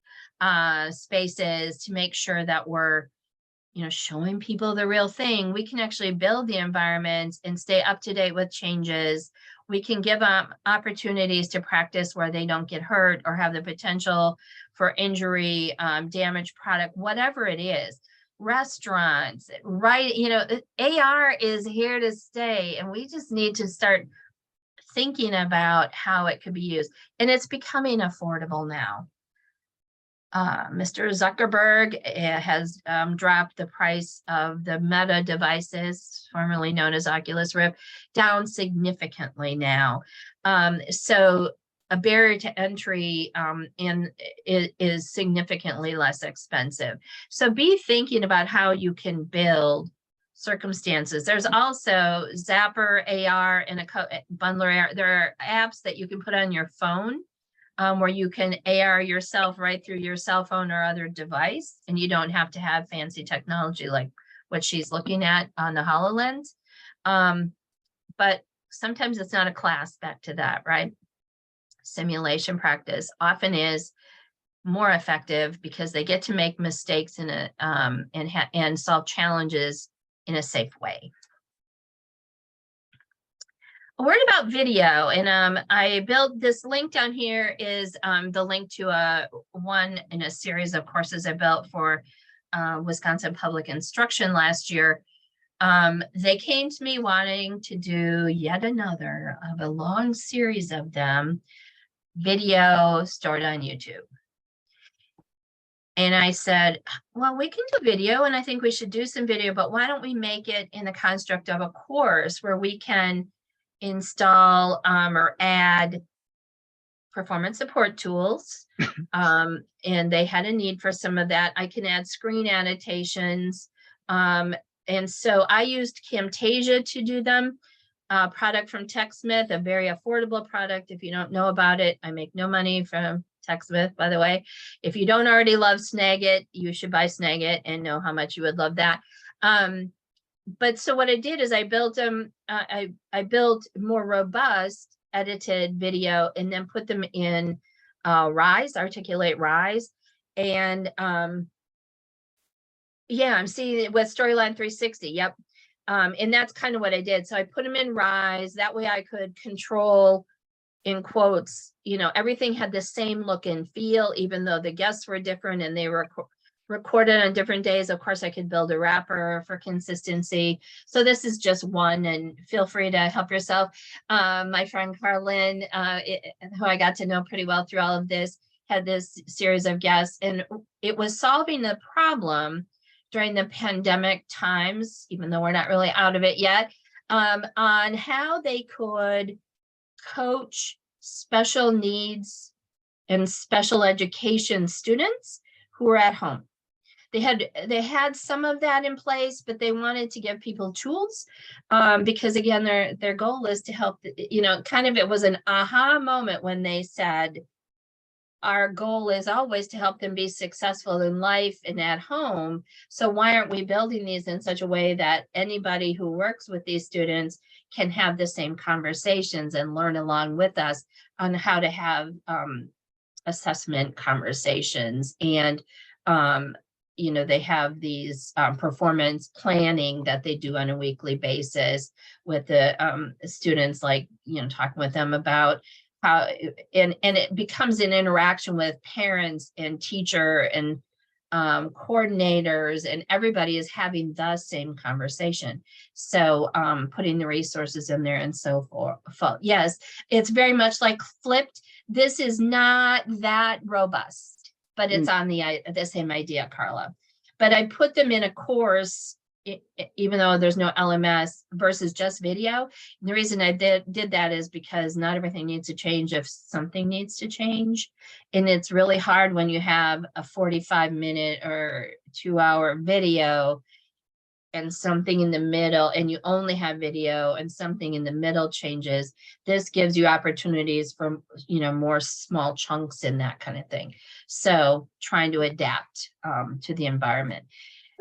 to make sure that we're, showing people the real thing. We can actually build the environments and stay up to date with changes. We can give them opportunities to practice where they don't get hurt or have the potential for injury, damaged product, whatever it is. Restaurants, right? AR is here to stay, and we just need to start thinking about how it could be used. And it's becoming affordable now. Mr. Zuckerberg has dropped the price of the Meta devices, formerly known as Oculus Rift, down significantly now. So a barrier to entry, and it is significantly less expensive. So be thinking about how you can build circumstances. There's also Zapper AR and a Bundler AR. There are apps that you can put on your phone, where you can AR yourself right through your cell phone or other device, and you don't have to have fancy technology like what she's looking at on the HoloLens. But sometimes it's not a class, back to that, right? Simulation practice often is more effective because they get to make mistakes in a and solve challenges in a safe way. A word about video, and I built this link down here is the link to one in a series of courses I built for Wisconsin Public Instruction last year. They came to me wanting to do yet another of a long series of them, video stored on YouTube. And I said, well, we can do video, and I think we should do some video, but why don't we make it in the construct of a course where we can install or add performance support tools. And they had a need for some of that. I can add screen annotations. And so I used Camtasia to do them. Product from TechSmith, a very affordable product. If you don't know about it, I make no money from TechSmith, by the way. If you don't already love Snagit, you should buy Snagit and know how much you would love that. But so what I did is I built them, I built more robust edited video and then put them in Rise, Articulate Rise. And yeah, I'm seeing it with Storyline 360. Yep. And that's kind of what I did. So I put them in Rise. That way I could control, in quotes, you know, everything had the same look and feel, even though the guests were different and they were recorded on different days. Of course, I could build a wrapper for consistency. So this is just one, and feel free to help yourself. My friend Carlin, who I got to know pretty well through all of this, had this series of guests, and it was solving the problem during the pandemic times, even though we're not really out of it yet, on how they could coach special needs and special education students who were at home. They had some of that in place, but they wanted to give people tools because, again, their goal is to help, you know, kind of, it was an aha moment when they said, our goal is always to help them be successful in life and at home. So why aren't we building these in such a way that anybody who works with these students can have the same conversations and learn along with us on how to have assessment conversations? And you know, they have these performance planning that they do on a weekly basis with the students, like, you know, talking with them about how, and it becomes an interaction with parents and teacher and coordinators, and everybody is having the same conversation. So putting the resources in there and so forth. Yes, it's very much like flipped. This is not that robust, but it's on the same idea, Carla. But I put them in a course, even though there's no LMS, versus just video. And the reason I did that is because not everything needs to change if something needs to change. And it's really hard when you have a 45-minute or 2-hour video and something in the middle, and you only have video and something in the middle changes. This gives you opportunities for, you know, more small chunks in that kind of thing. So trying to adapt to the environment.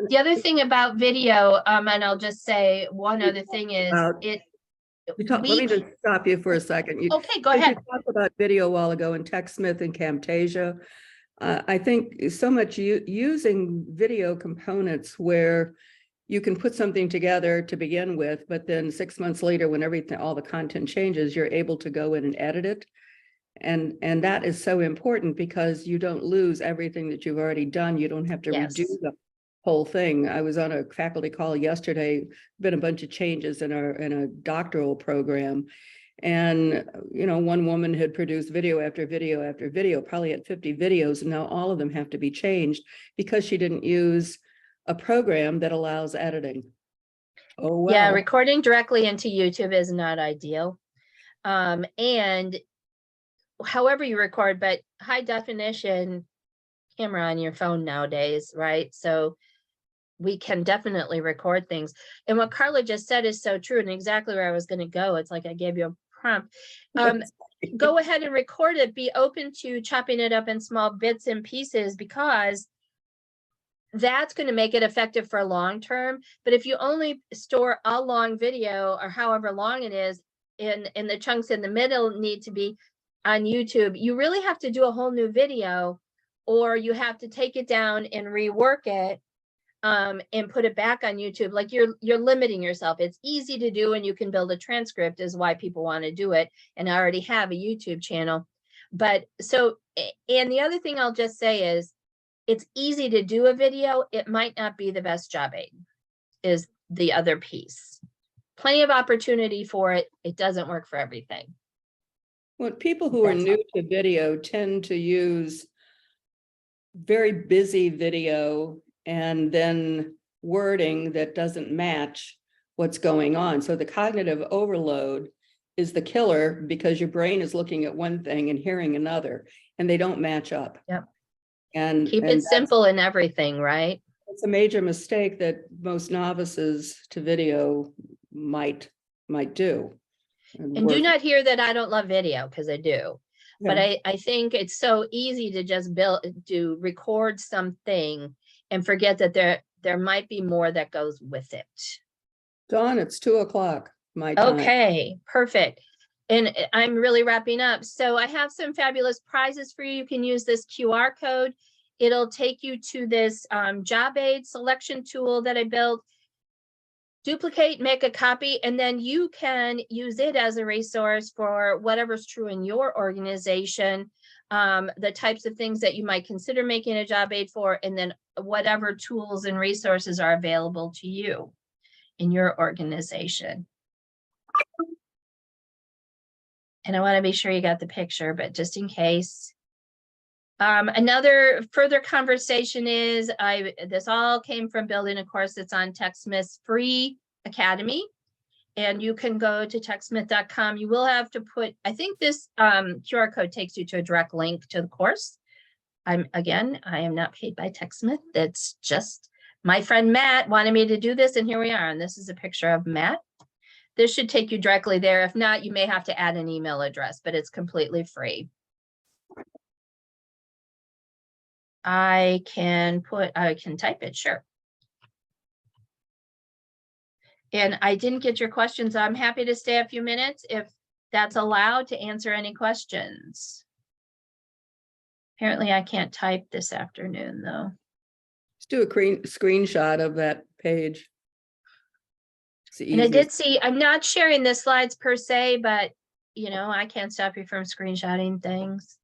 The other thing about video, and I'll just say one other thing is let me just stop you for a second. Okay, go ahead. You talked about video a while ago in TechSmith and Camtasia. I think so much using video components where you can put something together to begin with, but then 6 months later, when all the content changes, you're able to go in and edit it. And that is so important because you don't lose everything that you've already done. You don't have to redo the whole thing. I was on a faculty call yesterday, been a bunch of changes in a doctoral program. And, you know, one woman had produced video after video after video, probably had 50 videos, and now all of them have to be changed because she didn't use a program that allows editing. Oh, wow. Yeah, recording directly into YouTube is not ideal. And however you record, but high definition camera on your phone nowadays, right? So we can definitely record things. And what Carla just said is so true and exactly where I was going to go. It's like I gave you a prompt. Go ahead and record it. Be open to chopping it up in small bits and pieces, because that's going to make it effective for long term. But if you only store a long video or however long it is, in the chunks in the middle need to be on YouTube, you really have to do a whole new video, or you have to take it down and rework it and put it back on YouTube. Like you're limiting yourself. It's easy to do, and you can build a transcript, is why people want to do it. And I already have a YouTube channel. But so, and the other thing I'll just say is, it's easy to do a video. It might not be the best job aid, is the other piece. Plenty of opportunity for it. It doesn't work for everything. Well, people who are new to video tend to use very busy video and then wording that doesn't match what's going on. So the cognitive overload is the killer, because your brain is looking at one thing and hearing another, and they don't match up. Yep. And keep it simple in everything, right? It's a major mistake that most novices to video might do. And do not hear that I don't love video, because I do. But I think it's so easy to just record something and forget that there might be more that goes with it. Dawn, it's 2:00 my time. Okay, perfect. And I'm really wrapping up. So I have some fabulous prizes for you. You can use this QR code. It'll take you to this job aid selection tool that I built. Duplicate, make a copy, and then you can use it as a resource for whatever's true in your organization, the types of things that you might consider making a job aid for, and then whatever tools and resources are available to you in your organization. And I want to be sure you got the picture, but just in case. Another further conversation is, this all came from building a course that's on TechSmith's free academy, and you can go to techsmith.com. You will have to put, I think this QR code takes you to a direct link to the course. I am not paid by TechSmith. That's just my friend Matt wanted me to do this, and here we are. And this is a picture of Matt. This should take you directly there. If not, you may have to add an email address, but it's completely free. I can type it, sure. And I didn't get your questions. I'm happy to stay a few minutes if that's allowed, to answer any questions. Apparently I can't type this afternoon though. Let's do a screenshot of that page. And I did see, I'm not sharing the slides per se, but you know, I can't stop you from screenshotting things.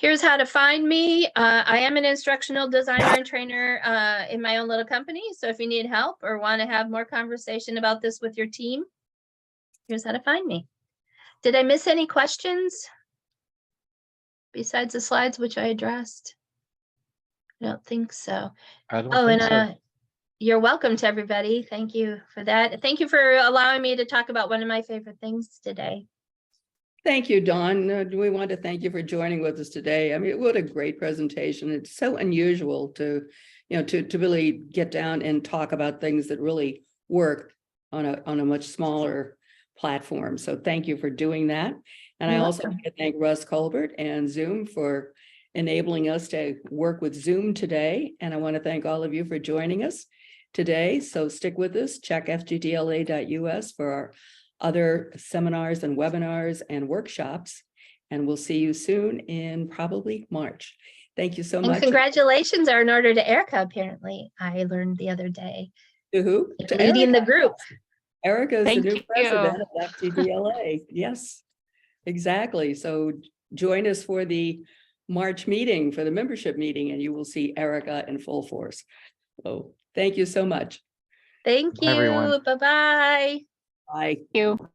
Here's how to find me. I am an instructional designer and trainer in my own little company. So if you need help or want to have more conversation about this with your team, here's how to find me. Did I miss any questions besides the slides, which I addressed? I don't think so. I don't think so. You're welcome to everybody. Thank you for that. Thank you for allowing me to talk about one of my favorite things today. Thank you, Dawn. We want to thank you for joining with us today. I mean, what a great presentation. It's so unusual to really get down and talk about things that really work on a much smaller platform. So thank you for doing that. And I also want to thank Russ Colbert and Zoom for enabling us to work with Zoom today. And I want to thank all of you for joining us today. So stick with us, check fgdla.us for our other seminars and webinars and workshops. And we'll see you soon in probably March. Thank you so much. And congratulations are in order to Erica, apparently. I learned the other day. To who? To leading Erica. The group. Erica is the new president of FGDLA. Yes, exactly. So join us for the March meeting, for the membership meeting, and you will see Erica in full force. So thank you so much. Thank you. Bye, everyone. Bye-bye. Bye. Thank you.